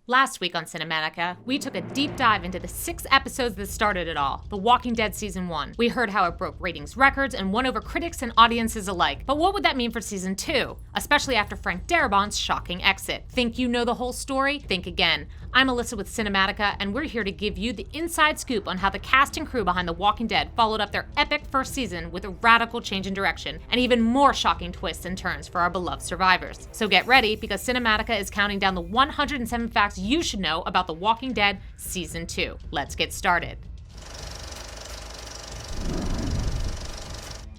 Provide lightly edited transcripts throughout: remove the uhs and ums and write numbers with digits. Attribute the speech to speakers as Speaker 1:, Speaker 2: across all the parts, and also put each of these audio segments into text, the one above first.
Speaker 1: Last week on Cinematica, we took a deep dive into the 6 episodes that started it all, The Walking Dead Season 1. We heard how it broke ratings records and won over critics and audiences alike. But what would that mean for Season 2? Especially after Frank Darabont's shocking exit. Think you know the whole story? Think again. I'm Elissa with Cinematica, and we're here to give you the inside scoop on how the cast and crew behind The Walking Dead followed up their epic first season with a radical change in direction, and even more shocking twists and turns for our beloved survivors. So get ready, because Cinematica is counting down the 107 facts you should know about The Walking Dead Season 2. Let's get started.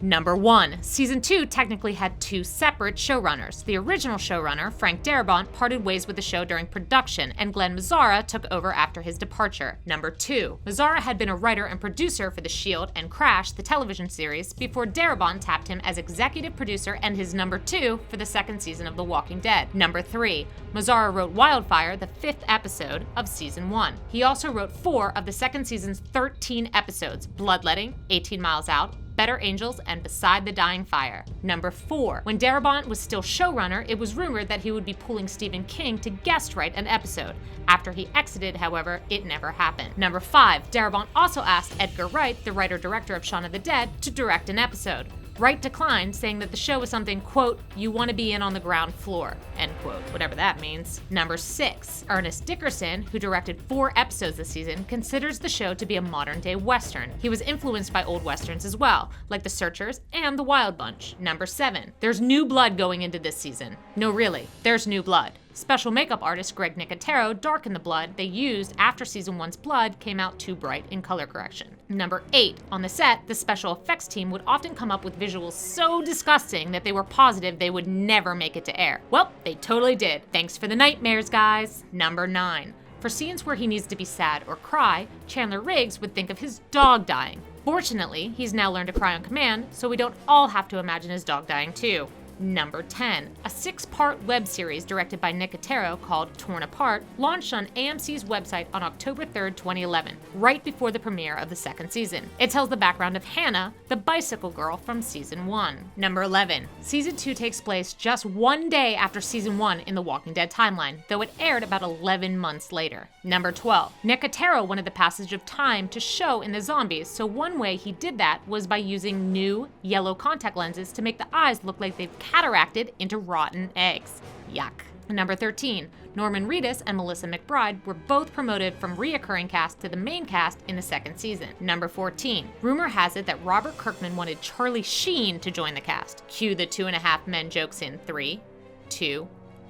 Speaker 1: Number 1. Season 2 technically had 2 separate showrunners. The original showrunner, Frank Darabont, parted ways with the show during production, and Glenn Mazzara took over after his departure. Number 2. Mazzara had been a writer and producer for The Shield and Crash, the television series, before Darabont tapped him as executive producer and his number 2 for the second season of The Walking Dead. Number 3. Mazzara wrote Wildfire, the 5th episode of Season 1. He also wrote 4 of the second season's 13 episodes: Bloodletting, 18 Miles Out, Better Angels, and Beside the Dying Fire. Number 4. When Darabont was still showrunner, it was rumored that he would be pulling Stephen King to guest write an episode. After he exited, however, it never happened. Number 5. Darabont also asked Edgar Wright, the writer-director of Shaun of the Dead, to direct an episode. Wright declined, saying that the show was something, quote, you want to be in on the ground floor, end quote, whatever that means. Number 6. Ernest Dickerson, who directed 4 episodes this season, considers the show to be a modern-day Western. He was influenced by old Westerns as well, like The Searchers and The Wild Bunch. Number 7. There's new blood going into this season. No, really, there's new blood. Special makeup artist Greg Nicotero darkened the blood they used after Season 1's blood came out too bright in color correction. Number 8. On the set, the special effects team would often come up with visuals so disgusting that they were positive they would never make it to air. Well, they totally did. Thanks for the nightmares, guys. Number 9. For scenes where he needs to be sad or cry, Chandler Riggs would think of his dog dying. Fortunately, he's now learned to cry on command, so we don't all have to imagine his dog dying too. Number 10. A 6-part web series directed by Nicotero called Torn Apart launched on AMC's website on October 3rd, 2011, right before the premiere of the second season. It tells the background of Hannah, the bicycle girl from Season 1. Number 11. Season 2 takes place just 1 day after Season 1 in the Walking Dead timeline, though it aired about 11 months later. Number 12. Nicotero wanted the passage of time to show in the zombies, so one way he did that was by using new yellow contact lenses to make the eyes look like they've cataracted into rotten eggs. Yuck. Number 13. Norman Reedus and Melissa McBride were both promoted from reoccurring cast to the main cast in the second season. Number 14. Rumor has it that Robert Kirkman wanted Charlie Sheen to join the cast. Cue the 2.5 Men jokes in 3, 2,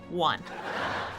Speaker 1: 1.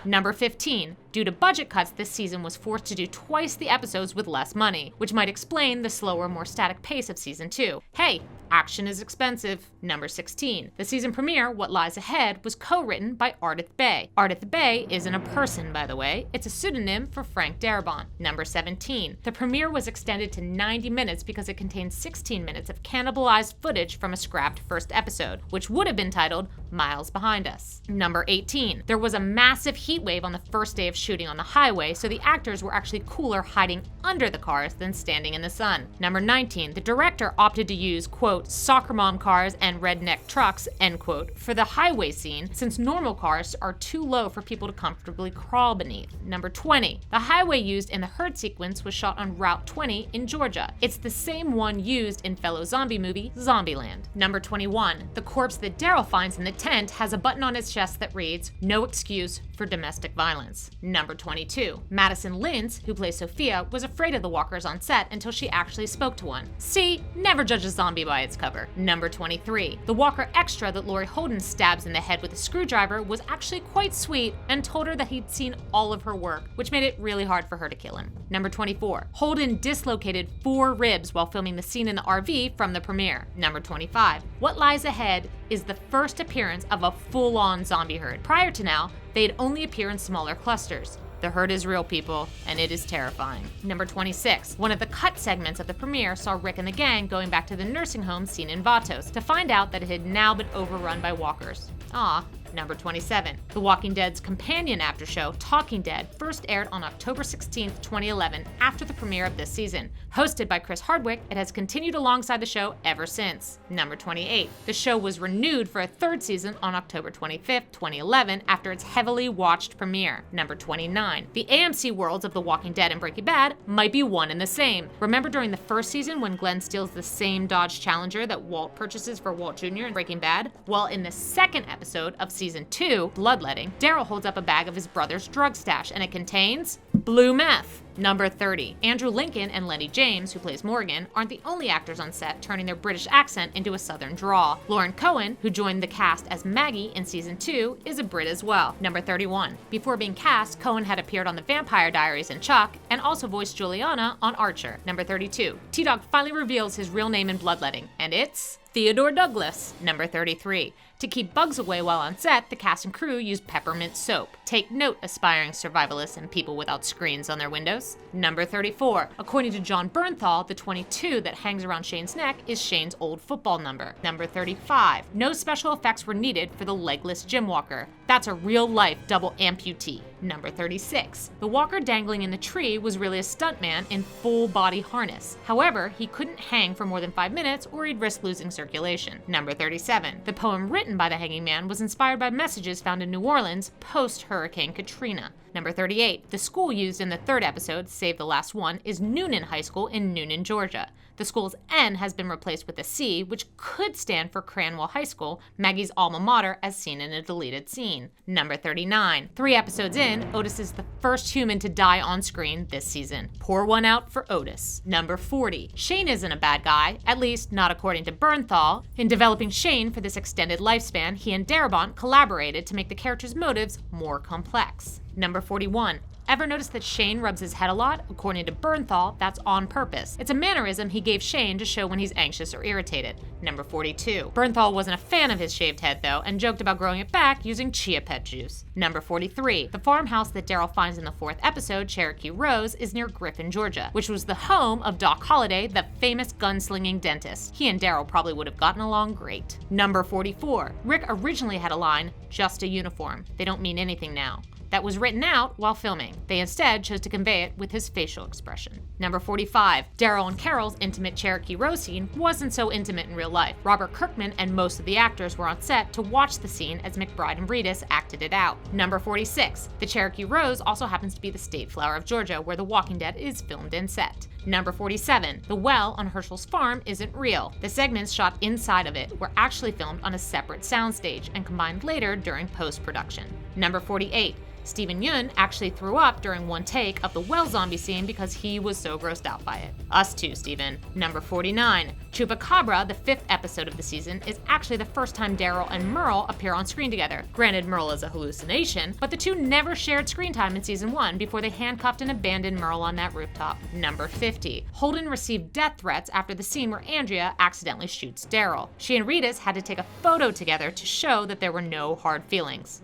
Speaker 1: Number 15. Due to budget cuts, this season was forced to do twice the episodes with less money, which might explain the slower, more static pace of Season 2. Hey, action is expensive. Number 16. The season premiere, What Lies Ahead, was co-written by Ardith Bay. Ardith Bay isn't a person, by the way. It's a pseudonym for Frank Darabont. Number 17. The premiere was extended to 90 minutes because it contained 16 minutes of cannibalized footage from a scrapped first episode, which would have been titled Miles Behind Us. Number 18. There was a massive heat wave on the first day of shooting on the highway, so the actors were actually cooler hiding under the cars than standing in the sun. Number 19. The director opted to use, quote, soccer mom cars and redneck trucks, end quote, for the highway scene, since normal cars are too low for people to comfortably crawl beneath. Number 20. The highway used in the herd sequence was shot on Route 20 in Georgia. It's the same one used in fellow zombie movie Zombieland. Number 21. The corpse that Daryl finds in the tent has a button on its chest that reads, "No excuse for domestic violence." Number 22. Madison Lintz, who plays Sophia, was afraid of the walkers on set until she actually spoke to one. See, never judge a zombie by its cover. Number 23. The walker extra that Laurie Holden stabs in the head with a screwdriver was actually quite sweet and told her that he'd seen all of her work, which made it really hard for her to kill him. Number 24. Holden dislocated 4 ribs while filming the scene in the RV from the premiere. Number 25. What Lies Ahead is the first appearance of a full-on zombie herd. Prior to now, they'd only appear in smaller clusters. The herd is real, people, and it is terrifying. Number 26. One of the cut segments of the premiere saw Rick and the gang going back to the nursing home seen in Vatos to find out that it had now been overrun by walkers. Aw, Number 27. The Walking Dead's companion after show, Talking Dead, first aired on October 16, 2011, after the premiere of this season. Hosted by Chris Hardwick, it has continued alongside the show ever since. Number 28. The show was renewed for a third season on October 25, 2011, after its heavily watched premiere. Number 29. The AMC worlds of The Walking Dead and Breaking Bad might be one and the same. Remember during the first season when Glenn steals the same Dodge Challenger that Walt purchases for Walt Jr. in Breaking Bad? Well, in the second episode of season 2, Bloodletting, Daryl holds up a bag of his brother's drug stash, and it contains blue meth. Number 30. Andrew Lincoln and Lenny James, who plays Morgan, aren't the only actors on set turning their British accent into a southern drawl. Lauren Cohen, who joined the cast as Maggie in season 2, is a Brit as well. Number 31. Before being cast, Cohen had appeared on The Vampire Diaries and Chuck, and also voiced Juliana on Archer. Number 32. T-Dog finally reveals his real name in Bloodletting, and it's Theodore Douglas. Number 33. To keep bugs away while on set, the cast and crew used peppermint soap. Take note, aspiring survivalists and people without screens on their windows. Number 34. According to John Bernthal, the 22 that hangs around Shane's neck is Shane's old football number. Number 35. No special effects were needed for the legless gym walker. That's a real-life double amputee. Number 36. The walker dangling in the tree was really a stuntman in full-body harness. However, he couldn't hang for more than 5 minutes or he'd risk losing circulation. Number 37. The poem written by the hanging man was inspired by messages found in New Orleans post-Hurricane Katrina. Number 38. The school used in the third episode, Save the Last One, is Noonan High School in Noonan, Georgia. The school's N has been replaced with a C, which could stand for Cranwell High School, Maggie's alma mater, as seen in a deleted scene. Number 39. 3 episodes in, Otis is the first human to die on screen this season. Pour one out for Otis. Number 40. Shane isn't a bad guy, at least not according to Bernthal. In developing Shane for this extended lifespan, he and Darabont collaborated to make the character's motives more complex. Number 41. Ever notice that Shane rubs his head a lot? According to Bernthal, that's on purpose. It's a mannerism he gave Shane to show when he's anxious or irritated. Number 42. Bernthal wasn't a fan of his shaved head, though, and joked about growing it back using chia pet juice. Number 43. The farmhouse that Daryl finds in the 4th episode, Cherokee Rose, is near Griffin, Georgia, which was the home of Doc Holliday, the famous gunslinging dentist. He and Daryl probably would have gotten along great. Number 44. Rick originally had a line, "just a uniform. They don't mean anything now." That was written out while filming. They instead chose to convey it with his facial expression. Number 45. Daryl and Carol's intimate Cherokee Rose scene wasn't so intimate in real life. Robert Kirkman and most of the actors were on set to watch the scene as McBride and Reedus acted it out. Number 46. The Cherokee Rose also happens to be the state flower of Georgia, where The Walking Dead is filmed and set. Number 47. The well on Herschel's farm isn't real. The segments shot inside of it were actually filmed on a separate soundstage and combined later during post-production. Number 48. Stephen Yeun actually threw up during one take of the well zombie scene because he was so grossed out by it. Us too, Stephen. Number 49. Chupacabra, the 5th episode of the season, is actually the first time Daryl and Merle appear on screen together. Granted, Merle is a hallucination, but the two never shared screen time in season 1 before they handcuffed and abandoned Merle on that rooftop. Number 50. Holden received death threats after the scene where Andrea accidentally shoots Daryl. She and Reedus had to take a photo together to show that there were no hard feelings.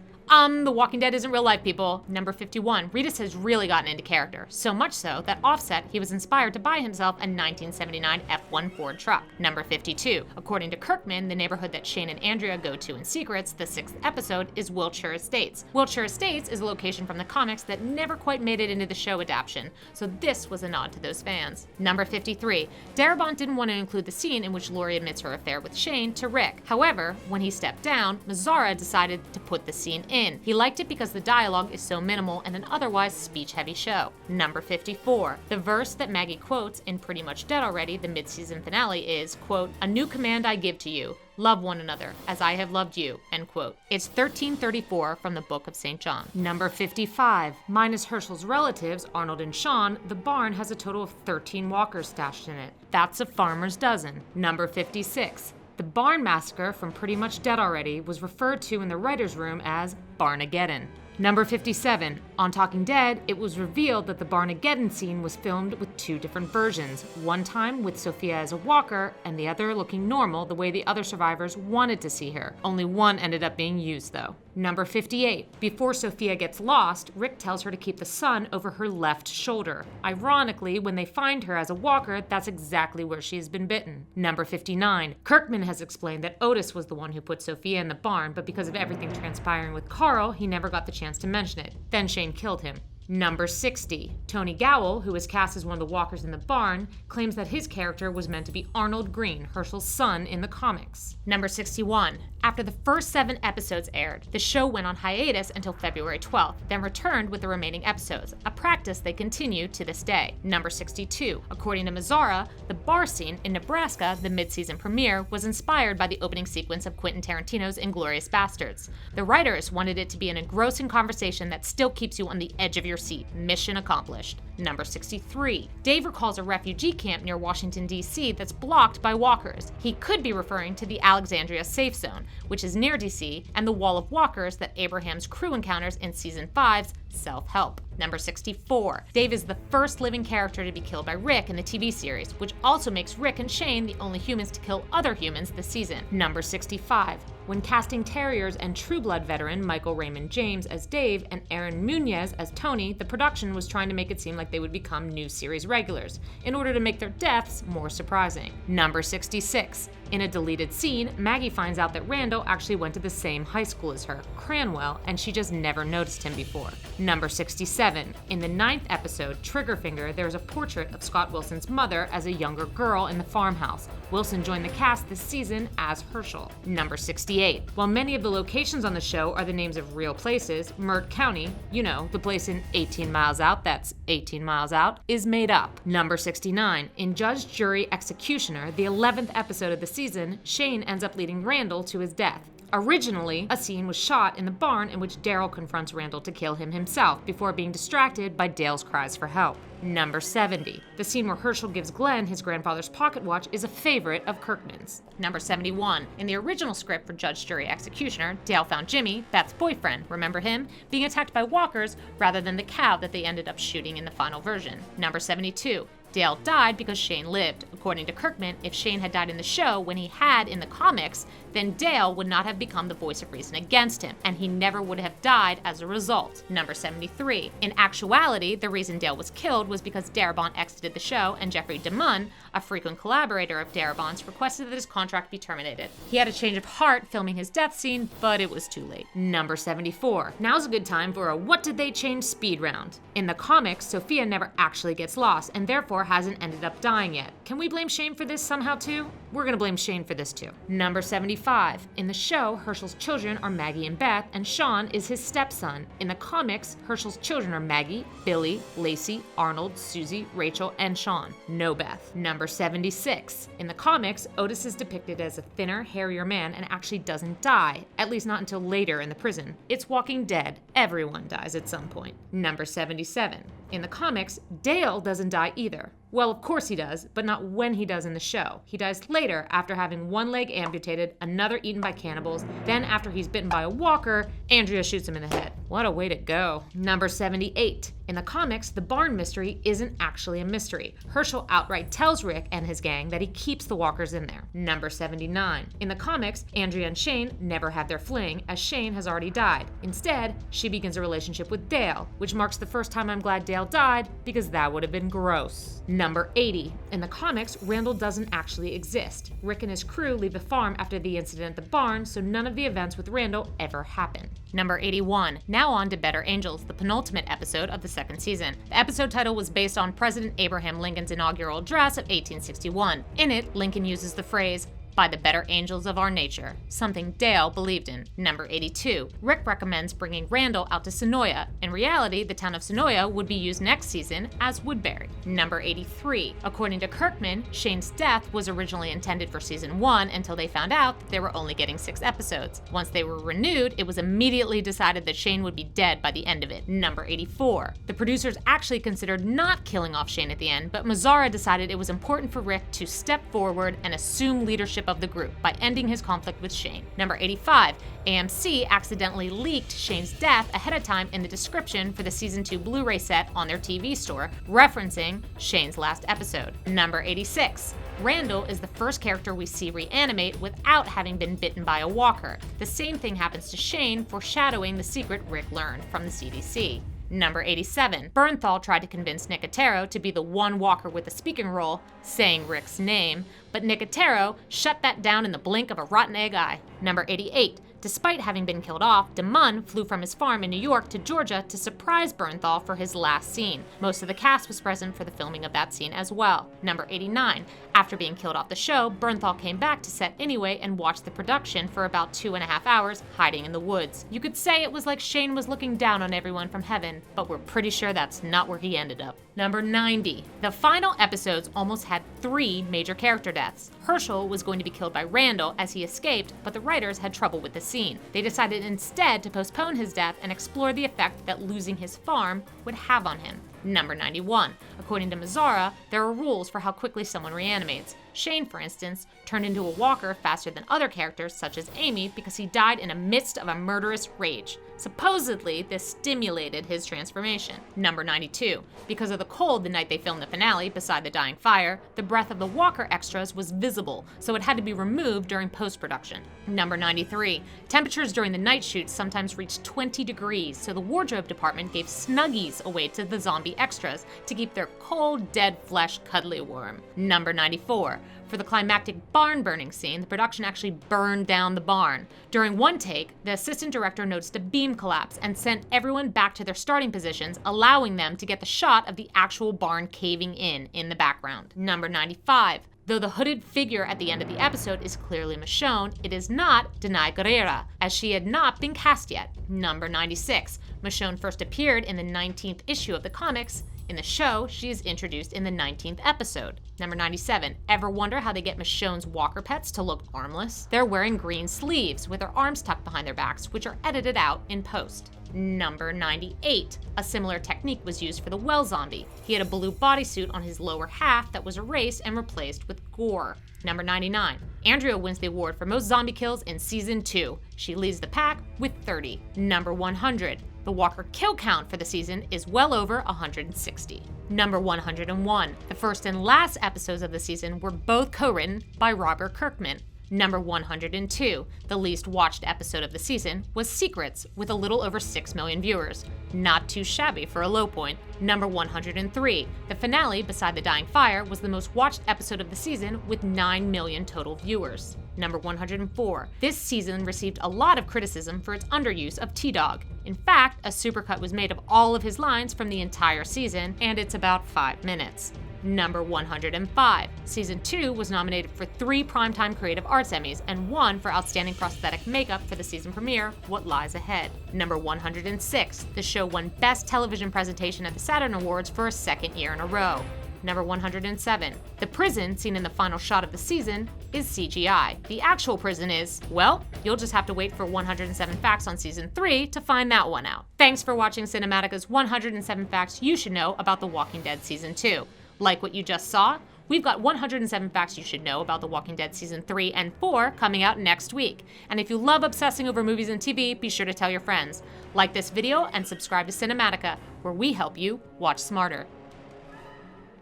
Speaker 1: The Walking Dead isn't real life, people. Number 51. Reedus has really gotten into character, so much so that offset he was inspired to buy himself a 1979 F1 Ford truck. Number 52. According to Kirkman, the neighborhood that Shane and Andrea go to in secrets, the 6th episode, is Wiltshire Estates. Wiltshire Estates is a location from the comics that never quite made it into the show adaptation, so this was a nod to those fans. Number 53. Darabont didn't want to include the scene in which Laurie admits her affair with Shane to Rick. However, when he stepped down, Mazzara decided to put the scene in. He liked it because the dialogue is so minimal in an otherwise speech-heavy show. Number 54. The verse that Maggie quotes in Pretty Much Dead Already, the mid-season finale, is, quote, "A new command I give to you. Love one another, as I have loved you," end quote. It's 1334 from the Book of St. John. Number 55. Minus Herschel's relatives, Arnold and Sean, the barn has a total of 13 walkers stashed in it. That's a farmer's dozen. Number 56. The barn massacre from Pretty Much Dead Already was referred to in the writer's room as Barnageddon. Number 57. On Talking Dead, it was revealed that the Barnageddon scene was filmed with 2 different versions, one time with Sophia as a walker and the other looking normal the way the other survivors wanted to see her. Only one ended up being used, though. Number 58. Before Sophia gets lost, Rick tells her to keep the sun over her left shoulder. Ironically, when they find her as a walker, that's exactly where she has been bitten. Number 59. Kirkman has explained that Otis was the one who put Sophia in the barn, but because of everything transpiring with Carl, he never got the chance to mention it. Then Shane killed him. Number 60. Tony Gowell, who was cast as one of the walkers in the barn, claims that his character was meant to be Arnold Green, Herschel's son in the comics. Number 61. After the first 7 episodes aired, the show went on hiatus until February 12th, then returned with the remaining episodes, a practice they continue to this day. Number 62. According to Mazzara, the bar scene in Nebraska, the mid-season premiere, was inspired by the opening sequence of Quentin Tarantino's Inglourious Basterds. The writers wanted it to be an engrossing conversation that still keeps you on the edge of your seat. Mission accomplished. Number 63. Dave recalls a refugee camp near Washington, D.C. that's blocked by walkers. He could be referring to the Alexandria Safe Zone, which is near D.C., and the wall of walkers that Abraham's crew encounters in Season 5's Self-Help. Number 64. Dave is the first living character to be killed by Rick in the TV series, which also makes Rick and Shane the only humans to kill other humans this season. Number 65. When casting Terriers and True Blood veteran Michael Raymond James as Dave and Aaron Munez as Tony, the production was trying to make it seem like they would become new series regulars, in order to make their deaths more surprising. Number 66. In a deleted scene, Maggie finds out that Randall actually went to the same high school as her, Cranwell, and she just never noticed him before. Number 67. In the 9th episode, Triggerfinger, there's a portrait of Scott Wilson's mother as a younger girl in the farmhouse. Wilson joined the cast this season as Herschel. Number 68. While many of the locations on the show are the names of real places, Mert County, you know, the place in 18 Miles Out, that's 18 miles out, is made up. Number 69. In Judge, Jury, Executioner, the 11th episode of the season, Shane ends up leading Randall to his death. Originally, a scene was shot in the barn in which Daryl confronts Randall to kill him himself before being distracted by Dale's cries for help. Number 70. The scene where Herschel gives Glenn his grandfather's pocket watch is a favorite of Kirkman's. Number 71. In the original script for Judge, Jury, Executioner, Dale found Jimmy, Beth's boyfriend, remember him, being attacked by walkers rather than the cow that they ended up shooting in the final version. Number 72. Dale died because Shane lived. According to Kirkman, if Shane had died in the show when he had in the comics, then Dale would not have become the voice of reason against him, and he never would have died as a result. Number 73. In actuality, the reason Dale was killed was because Darabont exited the show, and Jeffrey DeMunn, a frequent collaborator of Darabont's, requested that his contract be terminated. He had a change of heart filming his death scene, but it was too late. Number 74. Now's a good time for a What Did They Change speed round. In the comics, Sophia never actually gets lost, and therefore hasn't ended up dying yet. Can we blame Shane for this somehow too? We're gonna blame Shane for this too. Number 75. In the show, Herschel's children are Maggie and Beth, and Sean is his stepson. In the comics, Herschel's children are Maggie, Billy, Lacey, Arnold, Susie, Rachel, and Sean. No Beth. Number 76. In the comics, Otis is depicted as a thinner, hairier man and actually doesn't die, at least not until later in the prison. It's Walking Dead. Everyone dies at some point. Number 77. In the comics, Dale doesn't die either. Well, of course he does, but not when he does in the show. He dies later after having one leg amputated, another eaten by cannibals, then after he's bitten by a walker, Andrea shoots him in the head. What a way to go. Number 78. In the comics, the barn mystery isn't actually a mystery. Herschel outright tells Rick and his gang that he keeps the walkers in there. Number 79. In the comics, Andrea and Shane never have their fling, as Shane has already died. Instead, she begins a relationship with Dale, which marks the first time I'm glad Dale died, because that would have been gross. Number 80. In the comics, Randall doesn't actually exist. Rick and his crew leave the farm after the incident at the barn, so none of the events with Randall ever happen. Number 81. Now on to Better Angels, the penultimate episode of the second season. The episode title was based on President Abraham Lincoln's inaugural address of 1861. In it, Lincoln uses the phrase, "by the better angels of our nature," something Dale believed in. Number 82. Rick recommends bringing Randall out to Sonoya. In reality, the town of Sonoya would be used next season as Woodbury. Number 83. According to Kirkman, Shane's death was originally intended for season 1 until they found out that they were only getting 6 episodes. Once they were renewed, it was immediately decided that Shane would be dead by the end of it. Number 84. The producers actually considered not killing off Shane at the end, but Mazzara decided it was important for Rick to step forward and assume leadership of the group by ending his conflict with Shane. Number 85. AMC accidentally leaked Shane's death ahead of time in the description for the season 2 Blu-ray set on their TV store, referencing Shane's last episode. Number 86. Randall is the first character we see reanimate without having been bitten by a walker. The same thing happens to Shane, foreshadowing the secret Rick learned from the CDC. Number 87. Bernthal tried to convince Nicotero to be the one walker with a speaking role, saying Rick's name, but Nicotero shut that down in the blink of a rotten egg eye. Number 88. Despite having been killed off, DeMunn flew from his farm in New York to Georgia to surprise Bernthal for his last scene. Most of the cast was present for the filming of that scene as well. Number 89. After being killed off the show, Bernthal came back to set anyway and watched the production for about 2.5 hours, hiding in the woods. You could say it was like Shane was looking down on everyone from heaven, but we're pretty sure that's not where he ended up. Number 90. The final episodes almost had 3 major character deaths. Herschel was going to be killed by Randall as he escaped, but the writers had trouble with the scene. They decided instead to postpone his death and explore the effect that losing his farm would have on him. Number 91. According to Mazzara, there are rules for how quickly someone reanimates. Shane, for instance, turned into a walker faster than other characters such as Amy because he died in the midst of a murderous rage. Supposedly, this stimulated his transformation. Number 92. Because of the cold the night they filmed the finale beside the dying fire, the breath of the walker extras was visible, so it had to be removed during post-production. Number 93. Temperatures during the night shoots sometimes reached 20 degrees, so the wardrobe department gave Snuggies away to the zombie extras to keep their cold, dead flesh cuddly warm. Number 94. For the climactic barn burning scene, the production actually burned down the barn. During one take, the assistant director noticed a beam collapse and sent everyone back to their starting positions, allowing them to get the shot of the actual barn caving in the background. Number 95. Though the hooded figure at the end of the episode is clearly Michonne, it is not Danai Gurira, as she had not been cast yet. Number 96. Michonne first appeared in the 19th issue of the comics. In the show, she is introduced in the 19th episode. Number 97. Ever wonder how they get Michonne's walker pets to look armless? They're wearing green sleeves with their arms tucked behind their backs, which are edited out in post. Number 98. A similar technique was used for the well zombie. He had a blue bodysuit on his lower half that was erased and replaced with gore. Number 99. Andrea wins the award for most zombie kills in Season 2. She leads the pack with 30. Number 100. The walker kill count for the season is well over 160. Number 101. The first and last episodes of the season were both co-written by Robert Kirkman. Number 102. The least watched episode of the season was Secrets, with a little over 6 million viewers. Not too shabby for a low point. Number 103. The finale, Beside the Dying Fire, was the most watched episode of the season with 9 million total viewers. Number 104. This season received a lot of criticism for its underuse of T-Dog. In fact, a supercut was made of all of his lines from the entire season, and it's about 5 minutes. Number 105. Season 2 was nominated for 3 Primetime Creative Arts Emmys and 1 for Outstanding Prosthetic Makeup for the season premiere, What Lies Ahead. Number 106. The show won Best Television Presentation at the Saturn Awards for a 2nd year in a row. Number 107. The prison seen in the final shot of the season is CGI. The actual prison is, well, you'll just have to wait for 107 Facts on Season 3 to find that one out. Thanks for watching Cinematica's 107 Facts You Should Know About The Walking Dead Season 2. Like what you just saw? We've got 107 facts you should know about The Walking Dead Season 3 and 4 coming out next week. And if you love obsessing over movies and TV, be sure to tell your friends. Like this video and subscribe to Cinematica, where we help you watch smarter.